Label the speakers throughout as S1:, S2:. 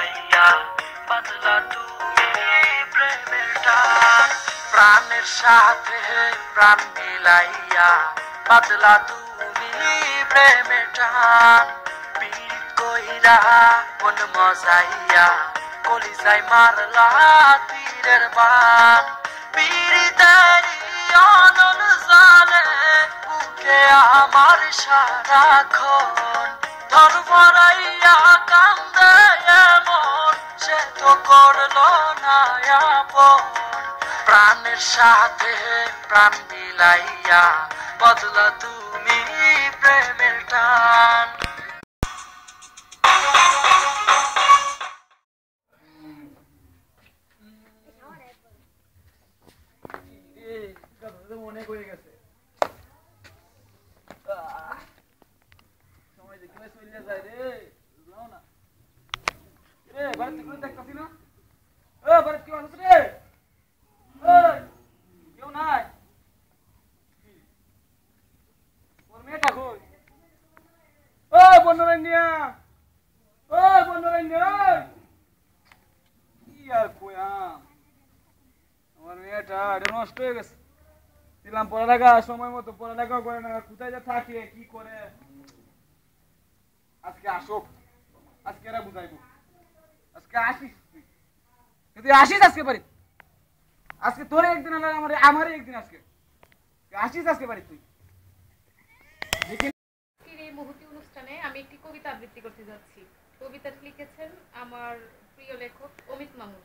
S1: মিলাইয়া বদলা তুমি প্রেমের টান প্রাণের সাথে প্রাণ মিলাইয়া বদলা তুমি প্রেমের টান পীড়িত কইরা মন মজাইয়া কলিজায় মারলা তীরের বান পীড়িতারি অনল জালে বুকে আমার সারাক্ষণ ধর ভরাইয়া কান্দে এমন সে তো করলো না আপন প্রাণের সাথে প্রাণ মিলাইয়া বদলা তুমি প্রেমের টান
S2: মনে করে গেছে সময় দেখি চলে যায় রে বুঝলাম না রে ভারত থেকে দেখতাছি না ও ভারত কি মানুষ রে কেউ নাই ওর মেয়েটা কই ও বন্ধুরান্যা কি আর কইয়াম আমার মেয়েটা নষ্ট হয়ে গেছে দিলাম পড়ালেখা সময় মতো পড়ালেখাও করে না কোথায় যা থাকে কি করে আজকে আসুক আজকে এরা বুঝাইব আজকে আসিস তুই আসিস আজকে বাড়ি আজকে তোরে একদিন আমারই একদিন আজকে আসিস আজকে বাড়ি তুই
S3: এই মুহূর্তে অনুষ্ঠানে আমি একটি কবিতা আবৃত্তি করতে যাচ্ছি কবিতাটি লিখেছেন আমার প্রিয় লেখক অমিত মামুন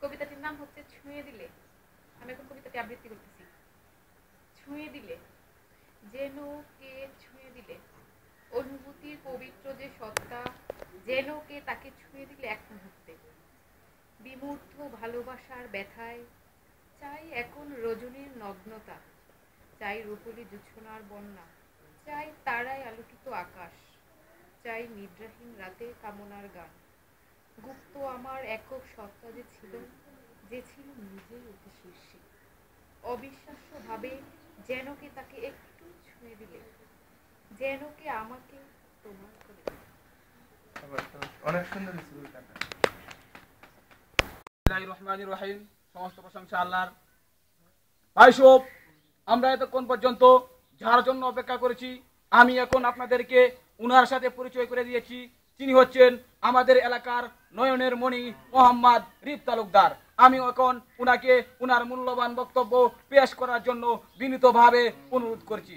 S3: কবিতাটির নাম হচ্ছে ছুঁয়ে দিলে আমি এখন কবিতাটি আবৃত্তি করতেছি ছুঁয়ে দিলে যেন কে ছুঁয়ে দিলে অনুভূতির পবিত্র যে সত্তা যেন কে তাকে ছুঁয়ে দিলে এক মুহূর্তে বিমূর্ত ভালোবাসার ব্যথায় চাই এখন রজনীর নগ্নতা চাই রূপলি জোছনার বন্যা চাই তারায় আলোকিত আকাশ চাই নিদ্রাহীন রাতে কামনার গান গুপ্ত আমার একক সত্তা যে ছিল নিজেই অতি শীর্ষে অবিশ্বাস্য ভাবে যেন কে তাকে একটু ছুঁয়ে দিলে যেন কে আমাকে তোমার করে
S2: অনেক সুন্দর রহমানির রহিম সমস্ত প্রশংসা আল্লাহর ভাই সব আমরা এতক্ষণ পর্যন্ত যার জন্য অপেক্ষা করেছি আমি এখন আপনাদেরকে উনার সাথে পরিচয় করে দিয়েছি তিনি হচ্ছেন আমাদের এলাকার নয়নের মণি মোহাম্মদ রিপ তালুকদার আমি এখন উনাকে উনার মূল্যবান বক্তব্য পেশ করার জন্য বিনীতভাবে অনুরোধ করছি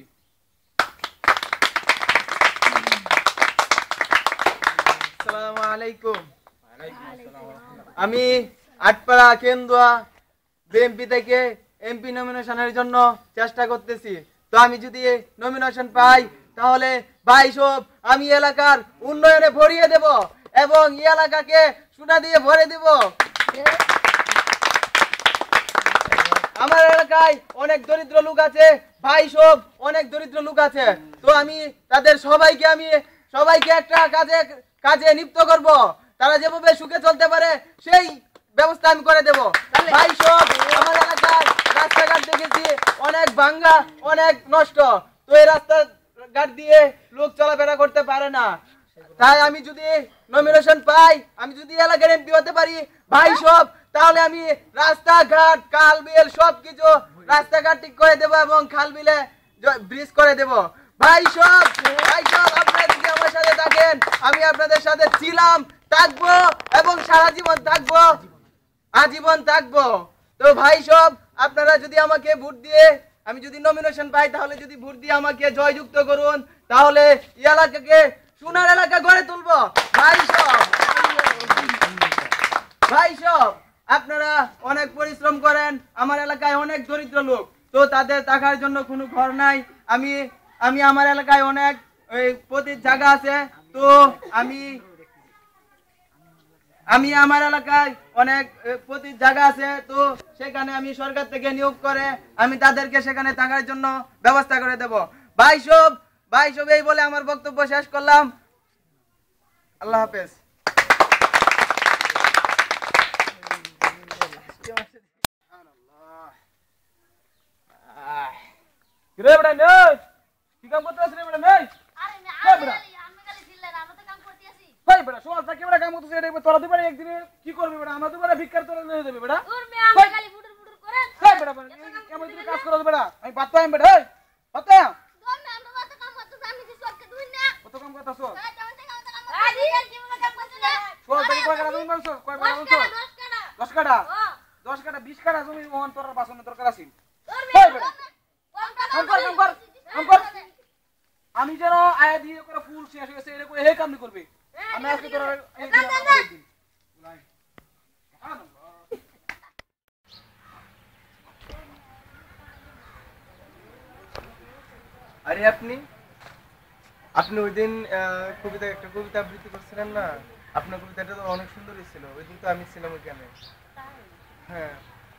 S4: আসসালামু আলাইকুম আমি আটপাড়া কেন্দুয়া বিএমপি থেকে এমপি নমিনেশনের জন্য চেষ্টা করতেছি তো আমি যদি নমিনেশন পাই তাহলে ভাই সব আমি এলাকার উন্নয়নে ভরিয়ে দেব এবং এই এলাকাকে সোনা দিয়ে ভরে দেব আমার এলাকায় অনেক দরিদ্র লোক আছে ভাই সব অনেক দরিদ্র লোক আছে তো আমি তাদের সবাইকে একটা কাজে নিযুক্ত করব তারা যেভাবে সুখে চলতে পারে সেই ব্যবস্থা আমি করে দেব ভাই সব আমার এলাকায় রাস্তাঘাট দেখেছি অনেক ভাঙা অনেক নষ্ট তো এই রাস্তাঘাট দিয়ে লোক চলাফেরা করতে পারে না তাই আমি যদি নমিনেশন পাই আমি যদি এলাকার এমপি হতে পারি ভাই সব তাহলে আমি রাস্তাঘাট খাল বিল সবকিছু রাস্তাঘাট ঠিক করে দেব এবং খাল বিলে ব্রিজ করে দেব ভাই সব আপনারা যদি আমার সাথে থাকেন আমি আপনাদের সাথে ছিলাম থাকবো এবং সারা জীবন থাকবো আজীবন থাকবো তো ভাই সব আপনারা যদি আমাকে ভোট দিয়ে আমি যদি নমিনেশন পাই তাহলে যদি ভোট দিয়ে আমাকে জয়যুক্ত করুন তাহলে এই এলাকাকে সোনার এলাকা গড়ে তুলবো ভাই সব আপনারা অনেক পরিশ্রম করেন আমার এলাকায় অনেক দরিদ্র লোক তো তাদের থাকার জন্য কোনো ঘর নাই আমি আমার এলাকায় অনেক প্রতি জায়গা আছে তো আমি আমার এলাকায় অনেক প্রতি জায়গা আছে তো সেখানে আমি সরকার থেকে নিয়োগ করে আমি তাদেরকে সেখানে থাকার জন্য ব্যবস্থা করে দেব ভাই সব এই বলে আমার বক্তব্য শেষ করলাম আল্লাহ হাফেজ
S2: রে বড় নেই কি কাম করতেছ রে বড় নেই আরে না আমি খালি ছিলেন আমি তো কাম করতেছি ভাই বড় সমাজ থেকে বড় কাম করতেছ কি করবে বেটা? আমরা তো বেটা ভিক্ষার তোলা নিয়ে দেবে বেটা।
S5: তোর মেয়ে আমরা খালি ফুটুর ফুটুর করেন
S2: এই বেটা কেমন তুমি কাজ করো বেটা? আমি বাত্তাম বেটা। এই বাত্তাম
S5: তোর মেয়ে আমরা কত কাম করতে আমি কিছু আজকে দুই না
S2: কত কাম করতাছো?
S5: আদি কি বলে কাম করতে না
S2: সোল থেকে কয় কাটা তুমি বলছো? কয় কাটা বলছো?
S5: 10
S2: 10
S5: টাকা
S2: কাটা।
S5: ও
S2: 10 কাটা 20 কাটা তুমি ওহন তোর বাসনের দরকার আছে।
S5: তোর
S2: এই
S5: মেয়ে
S2: বেটা
S5: কম টাকা
S2: কাম কর। আমি যেন আয়া দিয়ে করে ফুল শেষ হয়ে গেছে এরকম এই কাম করবে। আমি আজকে তোর
S4: আরে আপনি আপনি ওই দিন একটা কবিতা আবৃত্তি করছিলেন না? আপনার কবিতাটা তো অনেক সুন্দর ছিল। ওই দিন তো আমি ছিলাম ওইখানে। হ্যাঁ।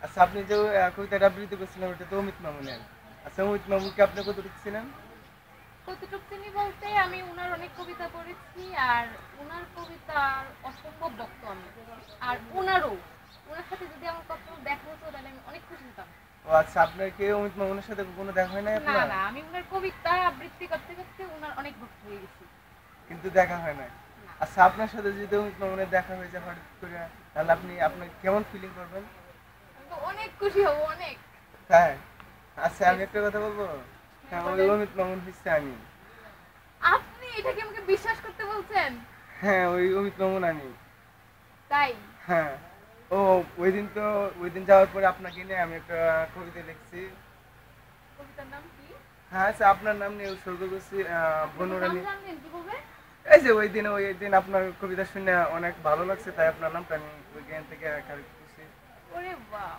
S4: আচ্ছা, আপনি যে কবিতাটা আবৃত্তি করছিলেন ওটা তো অমিত মামুনের। আচ্ছা, অমিত মামুনকে আপনি কত লিখছিলেন?
S3: কতটুকু তিনি বলতে আমি উনার অনেক কবিতা পড়েছি আর উনার কবিতার অসম্ভব ভক্ত আমি। আর উনার সাথে যদি আমার কখনো দেখা হতো তাহলে আমি অনেক খুশি হতাম।
S4: ও আচ্ছা, আপনার কি অমিত মামুনের সাথে কোনো দেখা হয় নাই
S3: না
S4: আপনার?
S3: না, আমি উনার কবিতা আবৃত্তি করতে করতে উনার অনেক ভক্ত হয়ে গেছি।
S4: কিন্তু দেখা হয় নাই। আচ্ছা, আপনার সাথে যদি অমিত মামুনের দেখা হয়ে যায় হঠাৎ করে, তাহলে আপনি কেমন ফিলিং করবেন?
S3: আমি তো অনেক খুশি হব, অনেক।
S4: তাই? আচ্ছা, আমি একটা কথা বলবো। হ্যাঁ, ওই অমিত মামুন হচ্ছে আমি।
S3: আপনি এটা কি আমাকে বিশ্বাস করতে বলছেন?
S4: হ্যাঁ, ওই অমিত মামুন আমি।
S3: তাই?
S4: হ্যাঁ। ও ওই দিন যাওয়ার পরে আপনাকে নিয়ে আমি একটা কবিতা লিখছি।
S3: কবিতার নাম কি?
S4: হ্যাঁ, আচ্ছা, আপনার নাম নিয়ে উৎসর্গ করছি বনুরানী।
S3: নাম জানেন কিভাবে?
S4: এই যে ওই দিন আপনার কবিতা শুনে অনেক ভালো লাগছে, তাই আপনার নামটা আমি ওই জ্ঞান থেকে কালেক্ট করছি।
S3: ওরে বাহ!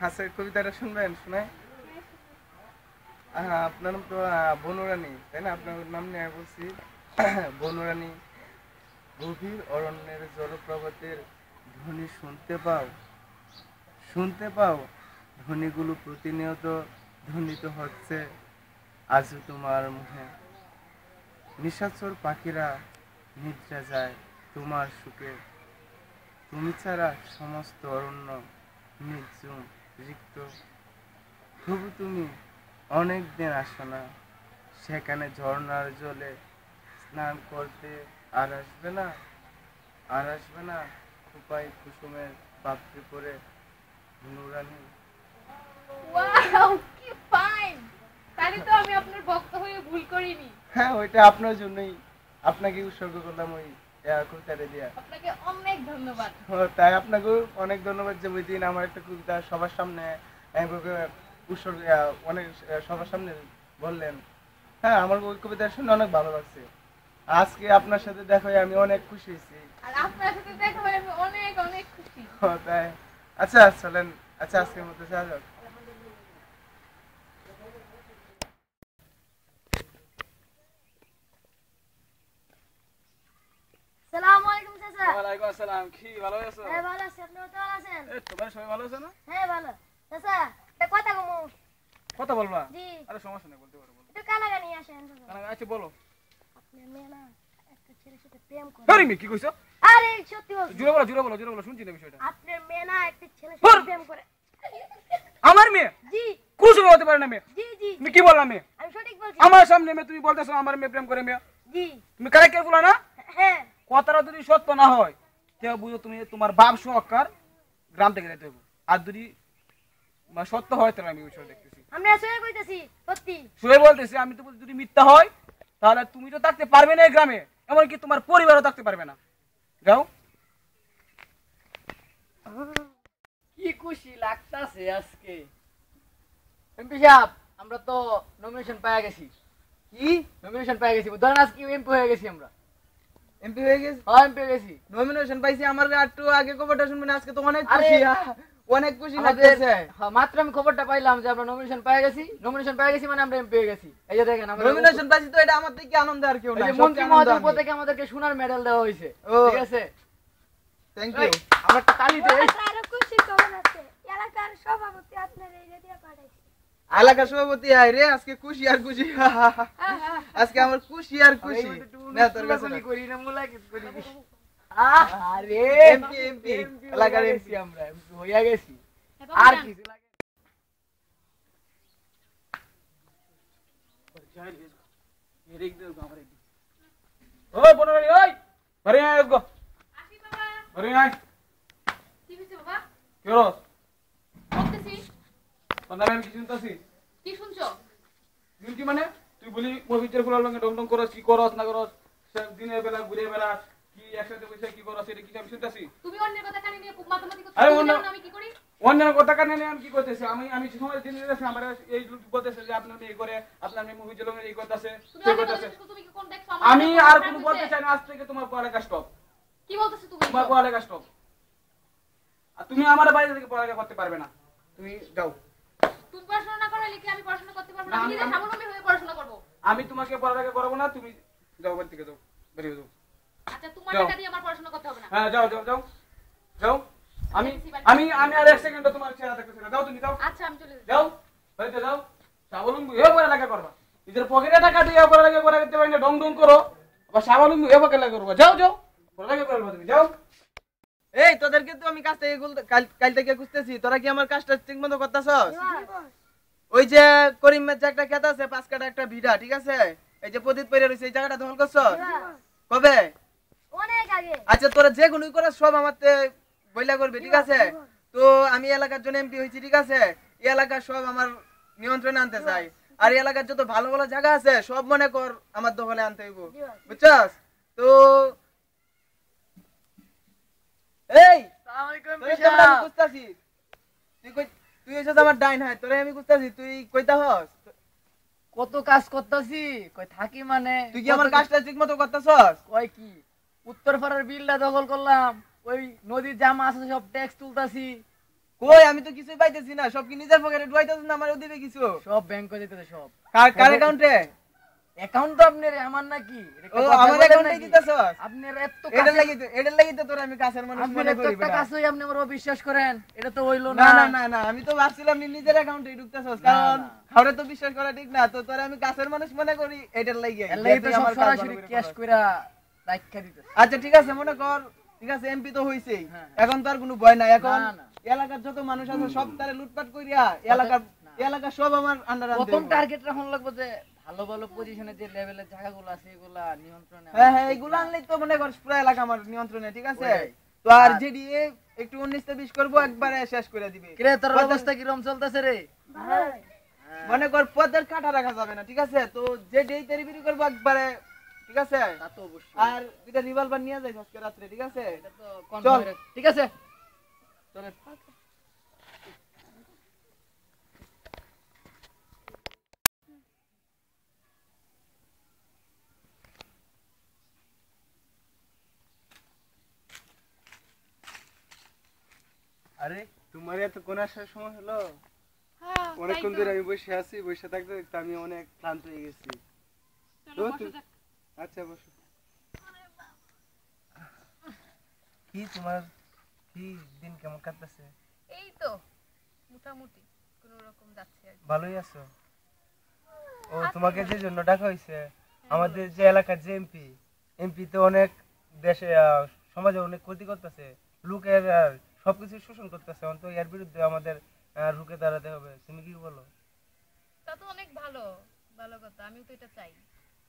S4: আচ্ছা, কবিতাটা শুনবেন? শোনায়? হ্যাঁ, আপনার নাম তো বনুরানী, তাই না? আপনার নাম নিয়ে বলছি। বনুরানী, গভীর অরণ্যের জলপ্রপাতের ধ্বনি শুনতে পাও ধ্বনিগুলো প্রতিনিয়ত ধ্বনিত হচ্ছে আজও তোমার মুখে। নিশাচর পাখিরা নিদ্রা যায় তোমার সুখে। তুমি ছাড়া সমস্ত অরণ্য নির্জন রিক্ত। তবু তুমি অনেক দিন আসো না সেখানে ঝর্ণার জলে স্নান করতে। আর আসবে না খোপায় কুসুমের পাপড়ি পরে নুরানি।
S3: ওয়াও, কি ফাইন! তাহলে তো আমি আপনার ভক্ত হয়ে ভুল করিনি।
S4: হ্যাঁ, ওইটা আপনার জন্যই আপনাকে উৎসর্গ করলাম ওই কবিতাটা দিয়া।
S3: আপনাকে অনেক ধন্যবাদ।
S4: তাই আপনাকেও অনেক ধন্যবাদ যে ওই দিন আমার একটা কবিতা সবার সামনে উৎসর্গ অনেক সবার সামনে বললেন। হ্যাঁ, আমার ওই কবিতা শুনে অনেক ভালো লাগছে। আজকে আপনার সাথে দেখা হয়ে আমি অনেক খুশি হয়েছি।
S3: আর আপনার সাথে দেখা হয়ে আমি অনেক অনেক খুশি।
S4: তাই? আচ্ছা চলেন, আচ্ছা আজকের মতো যাওয়া যাক।
S5: আসসালামু আলাইকুম চাচা।
S2: ওয়ালাইকুম আসসালাম। কি ভালো আছো?
S5: হ্যাঁ ভালো আছি, আপনি ভালো আছেন?
S2: এই তোমার সবাই ভালো আছে না?
S5: হ্যাঁ ভালো। চাচা একটা কথা কমু।
S2: কথা বলবা?
S5: জি।
S2: আরে সমস্যা নেই, বলতে পারো।
S5: একটু কানাকানি আসেন চাচা।
S2: আচ্ছা বলো।
S5: আপনার মেয়ে না একটা ছেলের সাথে প্রেম করে।
S2: আরে কি কইছো?
S5: আরে সত্যি বলছি।
S2: জোরে বলো শুনছি না বিষয়টা।
S5: আপনার মেয়ে না একটা ছেলের সাথে প্রেম করে।
S2: আমার মেয়ে?
S5: জি
S2: কুসুম হতে পারে না মেয়ে।
S5: জি জি
S2: তুমি কি বললা মেয়ে?
S5: আমি সঠিক বলছি।
S2: আমার সামনে মেয়ে তুমি বলতেছো আমার মেয়ে প্রেম করে মেয়ে?
S5: জি
S2: তুমি কারেক্ট কে বলা না?
S5: হ্যাঁ
S2: কথাটা যদি সত্য না হয় তাহলে বুঝো তুমি তোমার বাপ সহকার গ্রাম থেকে যেতে হবে। আর যদি সত্য হয় তাহলে আমি বিষয় দেখতেছি।
S5: আমরা আসলে কইতাছি সত্যি।
S2: শুয়ে বলতেছি আমি তো যদি মিথ্যা হয় তাহলে তুমি তো থাকতে পারবে না এই গ্রামে, এমনকি তোমার পরিবারও থাকতে পারবে না। যাও।
S6: কি খুশি লাগতাছে আজকে। এমপি সাহেব, আমরা তো নমিনেশন পেয়ে গেছি।
S4: কি
S6: নমিনেশন পেয়ে গেছি, ধরেন আজকে এমপি হয়ে গেছি আমরা।
S4: এমপি হয়ে গেছে?
S6: হ্যাঁ, এমপি হয়ে গেছি।
S4: নমিনেশন পাইছি। আমার একটু আগে খবরটা শুনবেন। আজকে তো অনেক
S6: আরে,
S4: খুশি, অনেক খুশি
S6: আমাদের
S4: লাগতেছে।
S6: হ্যাঁ, মাত্র আমি খবরটা পাইলাম যে আমরা নমিনেশন পেয়ে গেছি। নমিনেশন পেয়ে গেছি মানে আমরা এমপি হয়ে গেছি। এই যে দেখেন আমরা
S4: নমিনেশন পাইছি, তো এটা আমার থেকে আনন্দ আর কেউ
S6: এই
S4: না।
S6: যে মন্ত্রী মহোদয় উপর থেকে আমাদেরকে সোনার মেডেল দেওয়া হয়েছে।
S4: ও।
S6: ঠিক আছে,
S4: থ্যাংক
S6: এই,
S4: ইউ।
S6: আমরা একটা তালি দেই।
S5: আরো খুশি খবর আছে, এলাকার সভাপতি আপনার এই রেডিও পাঠাইছে।
S4: এলাকা সভাপতি আয় রে, আজকে খুশি আর খুশি। আজকে আমার খুশি আর খুশি। না তোর কাছে না।
S6: করি না মুলা কিছু করি। আরে
S4: এমপি এলাকার এমপি
S6: আমরা এমপি হইয়া গেছি।
S3: হ্যাঁ,
S6: আর
S3: বাবা,
S6: কিছু লাগে
S2: ওই বনরানি ওই বাড়ি আয় গো।
S3: আসি বাবা।
S2: বাড়ি আয়। কি করস?
S3: বলতেছি
S2: তোর নামে আমি কি শুনতাছি?
S3: কি শুনছো?
S2: শুনছি মানে তুই বলি মসজিদের ফুলার লঙ্গে ডং ডং করস, কি করস না করস, দিনের বেলা ঘুরে বেড়াস, কি একসাথে বসে কি করস, এটা কি আমি শুনতাছি?
S3: তুমি অন্যের কথা কানে নিয়ে মাতামাতি করছো,
S2: আরে
S3: তুমি
S2: অন্য-
S3: জানো না আমি কি করি?
S2: অন্যের কথা কানে নিয়ে আমি কি করতেছি? আমি সময় দিন দিতেছি আমার এই লোক বলতেছে যে আপনার মেয়ে করে, আপনার মেয়ে মসজিদের লঙ্গে এই করতেছে,
S3: তুমি
S2: সে
S3: অন্যের কথা
S2: করতেছে।
S3: শুনছো, তুমি কি কোন দেখছো?
S2: আমি
S3: আমার
S2: আর
S3: কথা
S2: কোনো
S3: শুনছে?
S2: বলতে চাই না, আজ থেকে তোমার পড়ালেখা স্টপ।
S3: কি বলতেছো তুমি?
S2: তোমার পড়ালেখা স্টপ। আর তুমি আমার বাইরে থেকে পড়ালেখা করতে পারবে না, তুমি যাও।
S3: তুমি পড়াশোনা না করলে কি আমি পড়াশোনা করতে পারবো না?
S2: না,
S3: আমি নিজে
S2: আমি-
S3: স্বাবলম্বী হয়ে পড়াশোনা করবো।
S2: আমি তোমাকে পড়ালেখা করাবো না, তুমি যাও বাড়ি থেকে, যাও, বেরিয়ে যাও।
S3: আচ্ছা তোমার
S2: যাও।
S3: টাকা দিয়ে আমার পড়াশোনা করতে হবে না।
S2: হ্যাঁ যাও যাও যাও যাও। আমি আমি আমি আর এক সেকেন্ড তোমার চেহারা দেখতেছি না, যাও তুমি যাও
S3: আচ্ছা আমি চলে যাচ্ছি।
S2: যাও, বাড়িতে যাও। স্বাবলম্বী হয়ে পড়ালেখা করবা, নিজের পকেটে টাকা দিয়ে পড়ালেখা করা করতে পারি না, ডং ডং করো, আবার স্বাবলম্বী হয়ে পড়ালেখা করবা। যাও যাও, পড়ালেখা করবা তুমি, যাও।
S4: এই তোদেরকে তো আমি কাজ থেকে কাল থেকে খুঁজতেছি, তোরা কি আমার কাজটা ঠিক মতো করতেছস? ওই যে করিম যে একটা খেত আছে 5 কাঠা একটা ভিড়া, ঠিক আছে? এই যে প্রদীপ পড়ে রইছে, এই জায়গাটা দখল করছস কবে?
S5: অনেক আগে।
S4: আচ্ছা তোরা যে কোনই করে সব আমাতে বইলা করবে, ঠিক আছে? তো আমি এলাকার জন্য এমপি হইছি, ঠিক আছে? এই এলাকা সব আমার নিয়ন্ত্রণে আনতে চাই, আর এই এলাকার যত ভালো ভালো জায়গা আছে সব মনে কর আমার দখলে আনতে হইব, বুঝছস? তো এই
S6: আসসালামু আলাইকুম
S4: তোরে তো আমি
S6: বিশাপ।
S4: খুঁজতাছি, তুই হইছস আমার ডাইন হাত, তোরে আমি খুঁজতাছি, তুই কইতা হস?
S6: কত কাজ করতেছি, কই থাকি মানে
S4: তুই কি আমার কাজটা ঠিক মতো করতেছস?
S6: কয় কি উত্তর পাড়ার বিলটা দখল করলাম, ওই নদীর যা মাছ আছে সব ট্যাক্স তুলতাছি,
S4: কই আমি তো কিছুই পাইতেছি না, সব কি নিজের পকেটে ঢুকাইতেছ না আমারও দিবে কিছু?
S6: সব ব্যাংকে দিতেছে সব।
S4: কার অ্যাকাউন্টে?
S6: অ্যাকাউন্ট তো আপনার, আমার নাকি? এটা
S4: ও
S6: কথা
S4: আমার
S6: বলেন
S4: অ্যাকাউন্টে
S6: নাকি?
S4: দিতেছস?
S6: আপনার এত
S4: এটার লাগি তো তোর আমি কাছের মানুষ
S6: আপনার
S4: মনে
S6: এত
S4: করি
S6: একটা
S4: বেটা।
S6: কাজ হই আপনি আমার অবিশ্বাস করেন, এটা তো হইলো
S4: না
S6: না।
S4: না না না, আমি তো ভাবছিলাম নি নিজের অ্যাকাউন্টে ঢুকতেছস,
S6: না,
S4: কারণ
S6: না।
S4: খাওরে তো বিশ্বাস করা ঠিক না, তো তোরে আমি কাছের মানুষ মনে করি এটার লাগি।
S6: এর লাগি তো সব সরাসরি ক্যাশ কইরা রাখা দিতেছে।
S4: আচ্ছা ঠিক আছে, মনে কর ঠিক আছে এমপি তো হইছেই,
S6: হ্যাঁ।
S4: এখন তো আর কোনো ভয় নাই, এখন
S6: না, না।
S4: এলাকার যত মানুষ আছে সব তারে লুটপাট কইরা এলাকা সব আমার আন্ডার আনতে
S6: প্রথম
S4: হইবো।
S6: টার্গেট রাখুন লাগবে যে ভালো ভালো পজিশনে যে লেভেলের জায়গাগুলো আছে এগুলা নিয়ন্ত্রণে আনা।
S4: হ্যাঁ হ্যাঁ, এগুলো আনলেই তো মনে কর পুরো এলাকা আমার নিয়ন্ত্রণে, ঠিক আছে?
S6: ওইটাই।
S4: তো আর যেডি একটু 19-20 করবো, একবারে শেষ করে দিবে।
S6: কিরে তোর অবস্থা কিরকম চলতেছে রে?
S4: মনে কর পদের কাটা রাখা যাবে না, ঠিক আছে? তো যেডি তেরিবিরি করবো একবারে, ঠিক আছে?
S6: তা তো অবশ্যই।
S4: আর দুইটা রিভলভার নিয়ে যাই আজকে রাত্রে, ঠিক আছে?
S6: এটা তো
S4: চল।
S6: কনফার্ম। ঠিক আছে চলেন।
S7: আরে তোমার এত কোন আসার সময় হলো?
S3: হ্যাঁ,
S7: অনেকক্ষণ
S3: তাই তো।
S7: ধরে আমি বসে আছি, বসে থাকতে থাকতে আমি অনেক ক্লান্ত হয়ে গেছি।
S3: চলো,
S7: তো
S3: বসো
S7: তুই-
S3: যাক।
S7: আচ্ছা বসো। কি তোমার কি দিন কেমন কাটতেছে?
S3: এই তো মোটামুটি কোন রকম যাচ্ছে আর কি।
S7: ভালোই আছো? ও তোমাকে যে জন্য ডাকা হয়েছে, আমাদের যে এলাকার যে এমপি তো অনেক দেশে সমাজে অনেক ক্ষতি করতেছে, লোকের সবকিছু শোষণ করতেছে, তো এর বিরুদ্ধে আমাদের রুখে দাঁড়াতে হবে। তুমি কি বলো?
S3: তা তো অনেক ভালো ভালো কথা, আমিও তো এটা চাই।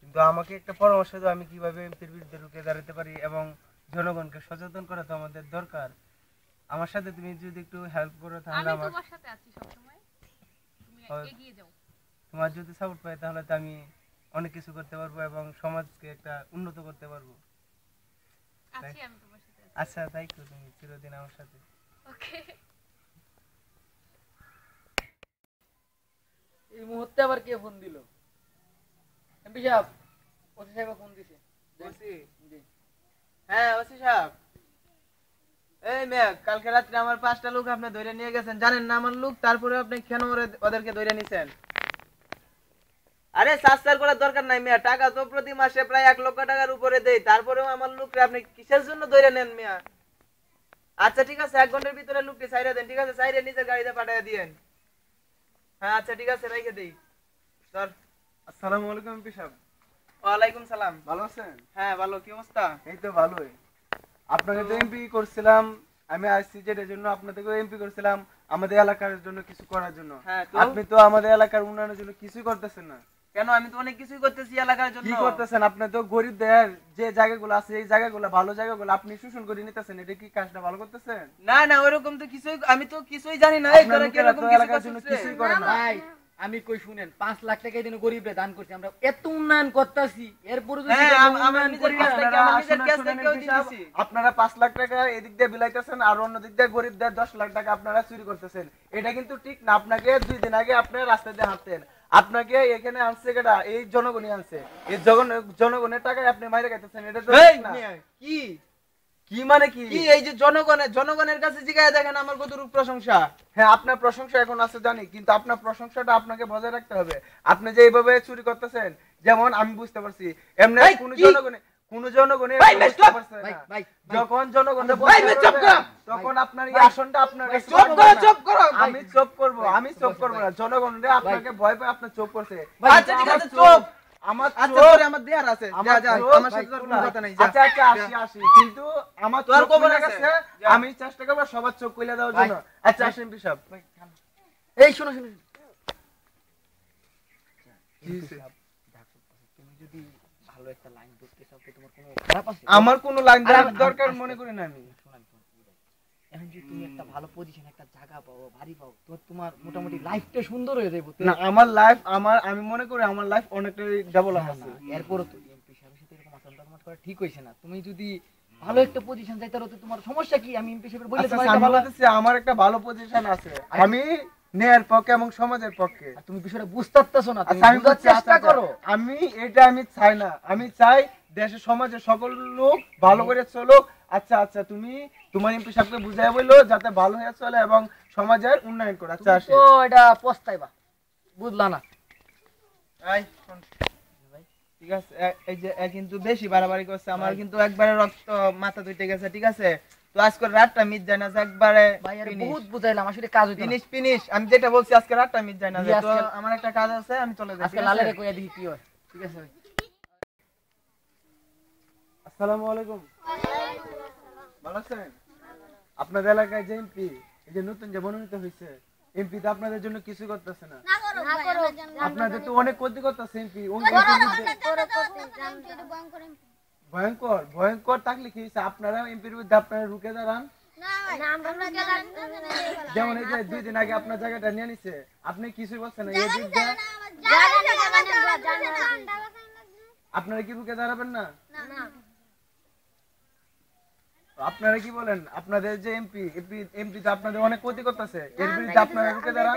S7: কিন্তু আমাকে একটা পরামর্শ দাও, আমি কিভাবে এমপির বিরুদ্ধে রুখে দাঁড়াতে পারি, এবং জনগণকে সচেতন করা তো আমাদের দরকার। আমার সাথে তুমি যদি একটু হেল্প করো তাহলে
S3: আমি
S7: আমার,
S3: তোমার সাথে আছি সবসময়, তুমি
S7: হয়।
S3: এগিয়ে যাও।
S7: তোমার যদি সাপোর্ট পাই তাহলে তো আমি অনেক কিছু করতে পারবো এবং সমাজকে একটা উন্নত করতে পারবো।
S3: আছি আমি তোমার সাথে আছি।
S7: আচ্ছা তাই তো, তুমি চিরদিন আমার সাথে।
S3: ওকে।
S6: এই মুহূর্তে আবার কে ফোন দিল? এমপি সাহেব, ওসি সাহেব ফোন দিছে।
S4: বলছি
S6: জি।
S4: হ্যাঁ ওসি সাহেব, এই মেয়ে কালকে রাত্রে আমার 5টা লোক আপনি ধরে নিয়ে গেছেন, জানেন না আমার লোক, তারপরে আপনি কেন ওদেরকে ধরে নিছেন? আরে সাস্তার করার দরকার নাই মেয়ে, টাকা তো প্রতি মাসে প্রায় 1 লক্ষ টাকার উপরে দেই, তারপরেও আমার লোককে আপনি কিসের জন্য ধরে নেন মেয়া? আচ্ছা ঠিক আছে, 1 ঘন্টার ভিতরে লোককে ছাইরে দেন, ঠিক আছে? ছাইরে নিজের গাড়িতে পাঠিয়ে দিয়েন। হ্যাঁ আচ্ছা ঠিক আছে, রেখে দেই। ধর।
S7: আসসালামু আলাইকুম এমপি সাহেব।
S4: ওয়ালাইকুম সালাম।
S7: ভালো আছেন?
S4: হ্যাঁ ভালো, কি অবস্থা?
S7: এই তো ভালোই। আপনাকে তো এমপি করছিলাম, আমি আসছি যেটার জন্য আপনাদেরকে এমপি করছিলাম, আমাদের এলাকার জন্য কিছু করার জন্য।
S4: হ্যাঁ তো?
S7: আপনি তো আমাদের এলাকার উন্নয়নের জন্য কিছুই করতেছেন না।
S4: কেন আমি তো অনেক কিছুই করতেছি এলাকার জন্য।
S7: কি করতেছেন আপনি? তো গরিবদের যে জায়গাগুলো আছে এই জায়গাগুলো ভালো জায়গাগুলো আপনি শোষণ করে নিতেছেন, এটা কি কাজটা ভালো করতেছেন?
S4: না না ওরকম তো কিছুই, আমি তো কিছুই জানি না। এই
S7: আপনার
S4: তোরা কি
S7: লোকেরা
S4: এরকম
S7: তো
S4: কিছু
S7: এলাকার জন্য
S4: করছিস?
S7: কিছুই করে না।
S6: ভাই আমি কই শুনেন 5 লাখ টাকা দিন গরিবরে দান করছি, আমরা এত উন্নয়ন করতেছি, এরপরে যদি
S4: হ্যাঁ,
S6: কোনো
S4: আমার
S6: উন্নয়ন
S4: নিজের
S6: করি না,
S4: কাছ থেকে
S7: আপনারা
S4: আমার নিজের
S7: শুনেন,
S4: ক্যাশ
S7: শুনেন
S4: থেকেও
S7: এমপি
S4: দিয়ে
S7: সাহেব,
S4: দিছি।
S7: আপনারা 5 লাখ টাকা এদিক দিয়ে বিলাইতেছেন আর অন্য দিক দিয়ে গরিবদের 10 লাখ টাকা আপনারা চুরি করতেছেন। এটা কিন্তু ঠিক না। আপনাকে 2 দিন আগে আপনারা রাস্তা দিয়ে হাঁটতেন, আপনাকে এখানে আনছে কেডা? এই জনগণই আনছে। এই জনগণের টাকায় আপনি মাইরে খাইতেছেন, এটা তো
S4: এই
S7: ঠিক না।
S4: মিয়া, কি
S7: কি মানে কি?
S4: কি এই যে জনগণের কাছে জিজ্ঞাসা দেখেন আমার কতটুকু প্রশংসা।
S7: হ্যাঁ, আপনার প্রশংসা এখন আছে জানি, কিন্তু আপনার প্রশংসাটা আপনাকে বজায় রাখতে হবে। আপনি যে এইভাবে চুরি করতেছেন, যেমন আমি বুঝতে পারছি এমনি
S4: এই,
S7: কোন
S4: কি?
S7: জনগণের
S4: ভাই, ভাই,
S7: বুঝতে
S4: stop!
S7: পারছে
S6: ভাই,
S7: না।
S6: ভাই,
S7: যখন জনগণের
S4: ভাই, ভাই, চুপ করো!
S7: তখন আপনার এই
S6: ভাই,
S7: আসনটা আপনার কাছে
S4: চুপ
S7: থাকবে
S4: করো,
S7: না।
S4: চুপ করো!
S7: আমি চুপ করব, আমি চুপ করব না। জনগণরে আপনাকে ভয় পায় আপনার চুপ করছে।
S4: আচ্ছা ঠিক আছে চুপ।
S7: আমার
S4: আচ্ছা
S7: চোখ-
S4: তোরে আমার দেয়ার আছে, যা যা
S7: চোখ-
S4: আমার সাথে তোর কোনো কথা নাই, যা।
S7: আচ্ছা আচ্ছা আসি কিন্তু আমার
S4: তোর
S7: চোখ
S4: খবর
S7: খুলে
S4: আছে?
S7: গেছে,
S4: যা।
S7: আমি চেষ্টা করব সবার চোখ খুলে দেওয়ার
S6: ভাই,
S7: জন্য। আচ্ছা আসেন বিশপ।
S6: এই শোনো শোনো, তুমি যদি ভালো একটা লাইন ধরতে চাও তো তোমার কোনো খারাপ আছে?
S7: আমার কোনো লাইন দেওয়ার
S6: আরে,
S7: দরকার
S6: আস্তে-
S7: মনে করি না আমি।
S6: শোনান, এখন যদি তুমি একটা ভালো পজিশন, একটা জায়গা পাও, বাড়ি পাও, তো তোমার মোটামুটি লাইফটা সুন্দর হয়ে যাবে।
S7: না আমার লাইফ আমি মনে করি আমার লাইফ অনেকটাই ডেভেলপ আছে।
S6: এরপরও তো এমপি সাহেবের সাথে এরকম আচরণ করা ঠিক হইছে না। তুমি যদি ভালো একটা পজিশন যাইতে পারো তো তোমার সমস্যা কি? আমি এমপি সাহেবের বললে
S7: আচ্ছা,
S6: তোমার
S7: আমি
S6: এটা ভালো।
S7: বলতেছি আমার একটা ভালো পজিশন আছে, আমি ন্যায়ের পক্ষে এবং সমাজের পক্ষে।
S6: আর তুমি বিষয়টা বুঝতে পারতেছো না, তুমি
S7: আচ্ছা আমি
S6: বুঝার
S7: বলছি,
S6: চেষ্টা
S7: আচ্ছা,
S6: করো।
S7: আমি চাই না, আমি চাই দেশের সমাজের সকল লোক ভালো করে চলুক। আচ্ছা আচ্ছা তুমি তোমার এমপি সাহেবকে বুঝাই বললো যাতে ভালো হয়ে চলে এবং সমাজের উন্নয়ন করে। আচ্ছা আসি।
S6: তো এটা পস্তাইবা, বুঝলা না?
S4: এই, শোন। ঠিক আছে এই যে কিন্তু বেশি বাড়াবাড়ি করছে, আমার কিন্তু একবারে রক্ত মাথা ধুইতে গেছে, ঠিক আছে? তো আজকে রাতটা মিট যায় না যে একবারে
S6: ভাই আরে বহুত বুঝাইলাম, আসলে কাজ হইতো না।
S4: ফিনিশ আমি যেটা বলছি আজকে রাতটা মিট যায় না যে।
S6: জি,
S4: তো
S6: আজকে-
S4: আমার একটা কাজ আছে, আমি চলে যাই,
S6: আজকে
S4: ঠিক আছে?
S6: লালেরে কইয়া দেখি কি হয়। ঠিক আছে ভাই।
S7: আসসালামু আলাইকুম। ভালো আছেন? আপনাদের এলাকায় যে এমপি এই যে নতুন যে মনোনীত হয়েছে, এমপি তো আপনাদের জন্য কিছু করতেছে না। আপনাদের তো অনেক ক্ষতি করতেছে এমপি। ভয়ঙ্কর থাকলে কি হয়েছে? আপনারা এমপির বিরুদ্ধে আপনারা রুখে দাঁড়ান। যেমন এই যে 2 দিন আগে আপনার জায়গাটা নিয়ে নিছে, আপনি কিছুই বলছেন না। এই বিরুদ্ধে আপনারা কি রুখে দাঁড়াবেন না? আপনারা কি বলেন? আপনাদের যে এমপি তো আপনাদের অনেক ক্ষতি করতেছে, এর বিরুদ্ধে আপনারা রুখে দাঁড়ান।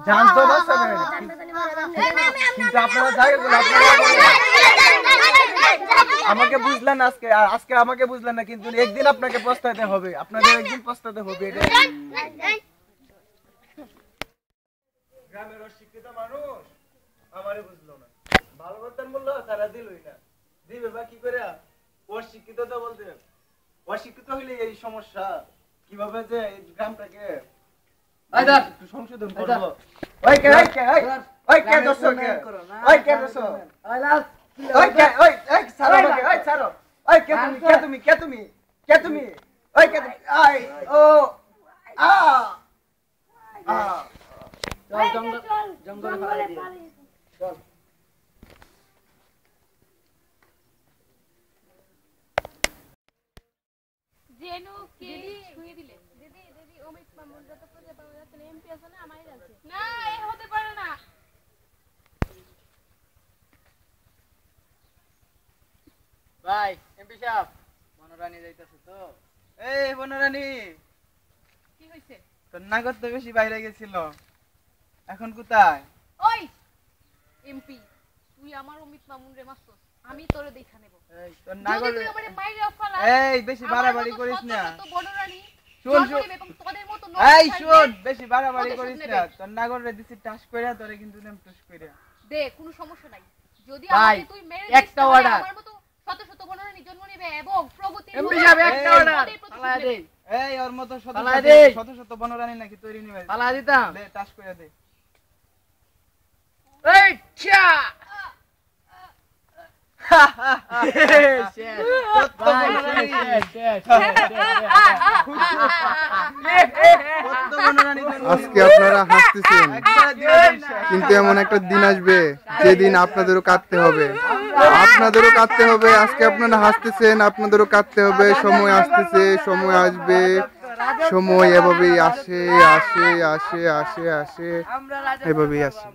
S7: জান তো বাঁচাবেন, কিন্তু আপনারা জায়গাগুলো আমাকে বুঝলেন না আজকে আমাকে বুঝলেন না, কিন্তু একদিন আপনাকে পস্তাতে হবে, আপনাদের একদিন পস্তাতে হবে। এটা গ্রামের অশিক্ষিত মানুষ আমারে বুঝলো না, ভালো কথা বললো তারা দিলই না, দিবে বা কি করে? অশিক্ষিত তো বলতে, অশিক্ষিত হইলে এই সমস্যা। কিভাবে যে এই গ্রামটাকে একটু সংশোধন করবো? ওই কে দর্শক কে? ওই কে দর্শক? ওই কে? ওই ছাড়ো আমাকে, ওই ছাড়ো। ওই কে তুমি? কে তুমি? ওই কে তুমি? আই ও আ
S6: চল জঙ্গলে ফেলাই দিও। চল।
S3: জেনুকে ছুঁয়ে দিলে। না, এ হতে পারে না।
S6: ভাই এমপি সাহেব মনোরানী যাইতাছে তো।
S4: এই বনরানী,
S3: কি হইছে?
S4: তোর নাগর তো বেশি বাইরে গেছিল, এখন কোথায়?
S3: ওই এমপি, তুই আমার অমিত মামুন রে মারছস, আমি তোরে দেখা নেব।
S4: এই তোর
S3: যদি
S4: নাগর,
S3: তুই আমারে মাইরে ফেলাস,
S4: এই বেশি বাড়াবাড়ি করিস না।
S3: তো বনরানী
S4: শোন,
S3: জন্ম
S4: শোন।
S3: নেবে এবং তোদের মতো
S4: এই
S3: নষ্ট
S4: শোন,
S3: থাকবে।
S4: বেশি বাড়াবাড়ি
S3: প্রতিশোধ
S4: করিস
S3: নেবে।
S4: না। তোর নাগর রে দিছি টাস কইরা, তোরে কিন্তু নেম টুস কইরা।
S3: দে, কোনো সমস্যা নাই। যদি
S6: ভাই,
S3: আমাকে তুই মেরে
S6: একটা
S3: দিস তাহলে
S6: order।
S3: আমার মতো শত শত বনরানী জন্ম নেবে এবং প্রগতির
S6: এমপি
S3: মুখে
S6: সাহেব একটা
S4: এই,
S6: অর্ডার
S3: তোদের প্রতিশোধ
S6: পালা
S3: নেবে।
S6: দে,
S4: এই ওর মতো শত
S6: পালা দে।
S4: শত বনরানী নাকি তৈরি নিবে?
S6: পালা দিতাম।
S4: দে টাস কইরা দে।
S6: এই চা শেষ
S4: কত
S6: ভাই,
S4: বনরানী।
S6: শেষ।
S4: কত মনোরানী
S8: আজকে আপনারা হাসতেছেন, কিন্তু এমন একটা দিন আসবে যেদিন আপনাদেরও কাঁদতে হবে, আপনাদেরও কাঁদতে হবে। আজকে আপনারা হাসতেছেন, আপনাদেরও কাঁদতে হবে। সময় আসতেছে, সময় আসবে, সময় এভাবেই আসে আসে আসে আসে আসে, এভাবেই আসে।